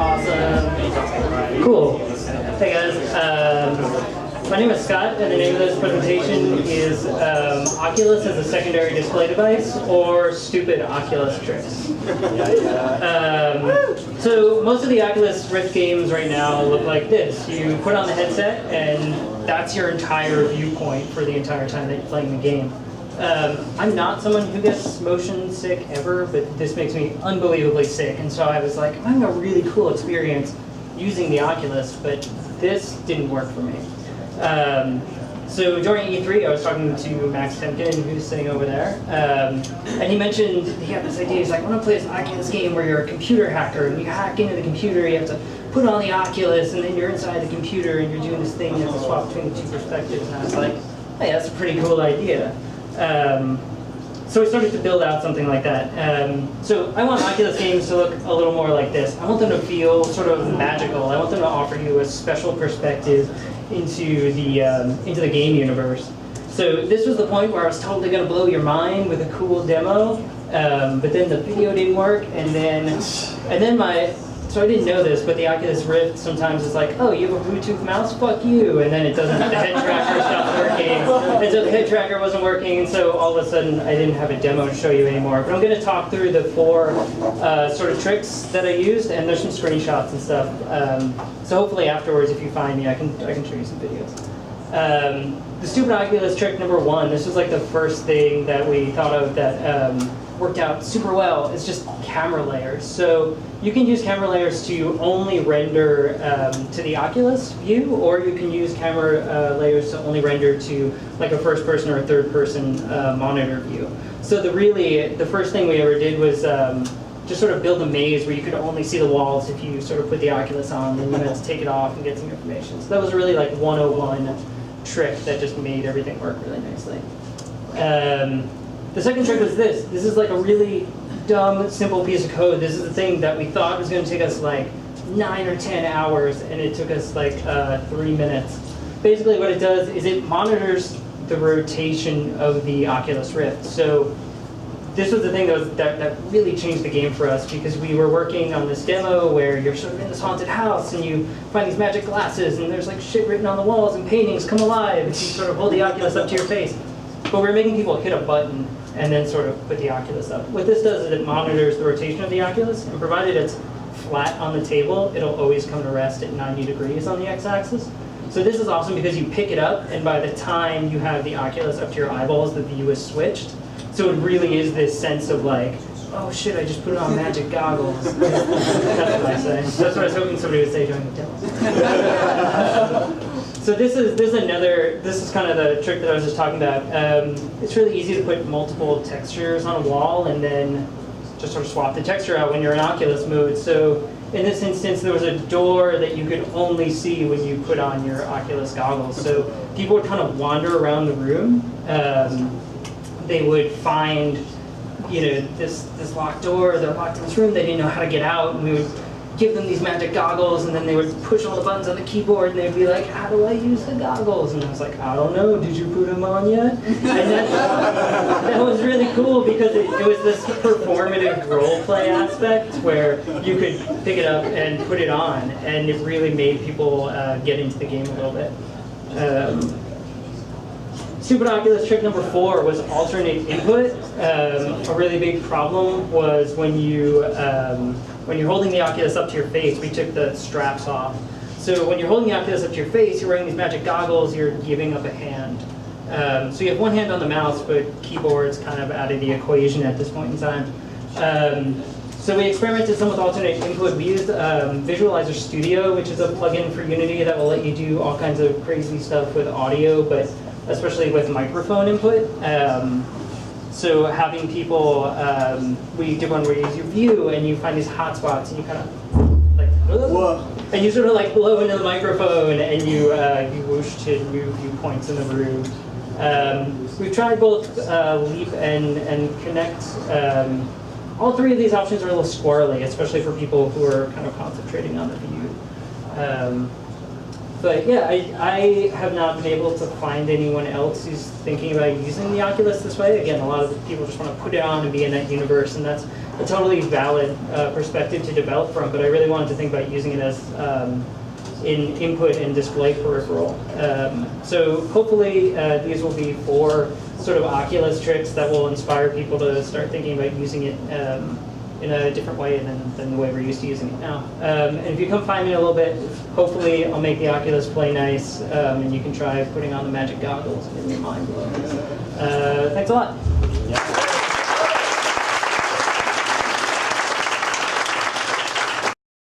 Awesome. Cool. Hey guys. My name is Scott, and the name of this presentation is Oculus as a secondary display device, or stupid Oculus tricks. So most of the Oculus Rift games right now look like this. You put on the headset, and that's your entire viewpoint for the entire time that you're playing the game. I'm not someone who gets motion sick ever, but this makes me unbelievably sick, and so I was like, I'm having a really cool experience using the Oculus, but this didn't work for me. So during E3, I was talking to Max Temkin, who's sitting over there, and he mentioned he had this idea. He's like, I want to play this Oculus game where you're a computer hacker, and you hack into the computer, you have to put on the Oculus, and then you're inside the computer, and you're doing this thing, you have to swap between the two perspectives, and I was like, hey, that's a pretty cool idea. So we started to build out something like that. So I want Oculus games to look a little more like this. I want them to feel sort of magical. I want them to offer you a special perspective into the game universe. So this was the point where I was totally going to blow your mind with a cool demo, but then the video didn't work, and then so I didn't know this, but the Oculus Rift sometimes is like, oh, you have a Bluetooth mouse? Fuck you. And then it doesn't, the head tracker stopped working. And so the head tracker wasn't working, and so all of a sudden I didn't have a demo to show you anymore. But I'm going to talk through the 4 sort of tricks that I used, and there's some screenshots and stuff. So hopefully afterwards, if you find me, I can show you some videos. The stupid Oculus trick number 1, this was like the first thing that we thought of that worked out super well. It's just camera layers. So you can use camera layers to only render to the Oculus view, or you can use camera layers to only render to like a first person or a third person monitor view. So the first thing we ever did was just sort of build a maze where you could only see the walls if you sort of put the Oculus on, and you had to take it off and get some information. So that was really like 101 trick that just made everything work really nicely. The second trick was this. This is like a really dumb, simple piece of code. This is the thing that we thought was going to take us like 9 or 10 hours, and it took us like 3 minutes. Basically what it does is it monitors the rotation of the Oculus Rift. So this was the thing that really changed the game for us, because we were working on this demo where you're sort of in this haunted house and you find these magic glasses and there's like shit written on the walls and paintings come alive, and you sort of hold the Oculus up to your face. But we're making people hit a button and then sort of put the Oculus up. What this does is it monitors the rotation of the Oculus, and provided it's flat on the table, it'll always come to rest at 90 degrees on the x-axis. So this is awesome because you pick it up, and by the time you have the Oculus up to your eyeballs, the view is switched. So it really is this sense of like, oh shit, I just put on magic goggles. That's what I say. That's what I was hoping somebody would say during the demo. So this is kind of the trick that I was just talking about. It's really easy to put multiple textures on a wall and then just sort of swap the texture out when you're in Oculus mode. So in this instance, there was a door that you could only see when you put on your Oculus goggles. So people would kind of wander around the room. They would find, this locked door. They're locked in this room. They didn't know how to get out, and we would give them these magic goggles, and then they would push all the buttons on the keyboard, and they'd be like, how do I use the goggles? And I was like, I don't know, did you put them on yet? And that was really cool, because it was this performative role play aspect where you could pick it up and put it on, and it really made people get into the game a little bit. Stupid Oculus trick number 4 was alternate input. A really big problem was when you're holding the Oculus up to your face. We took the straps off. So when you're holding the Oculus up to your face, you're wearing these magic goggles, you're giving up a hand. So you have one hand on the mouse, but keyboard's kind of out of the equation at this point in time. So we experimented some with alternate input. We used Visualizer Studio, which is a plugin for Unity that will let you do all kinds of crazy stuff with audio, but especially with microphone input. So having people, we did one where you use your view and you find these hotspots and you kind of like, whoa. And you sort of like blow into the microphone and you whoosh to new viewpoints in the room. We've tried both Leap and Connect. All 3 of these options are a little squirrely, especially for people who are kind of concentrating on the view. But yeah, I have not been able to find anyone else who's thinking about using the Oculus this way. Again, a lot of people just want to put it on and be in that universe, and that's a totally valid perspective to develop from, but I really wanted to think about using it as in input and display peripheral. So hopefully these will be 4 sort of Oculus tricks that will inspire people to start thinking about using it in a different way than the way we're used to using it now. And if you come find me in a little bit, hopefully I'll make the Oculus play nice, and you can try putting on the magic goggles and get your mind blown. Thanks a lot. Yeah.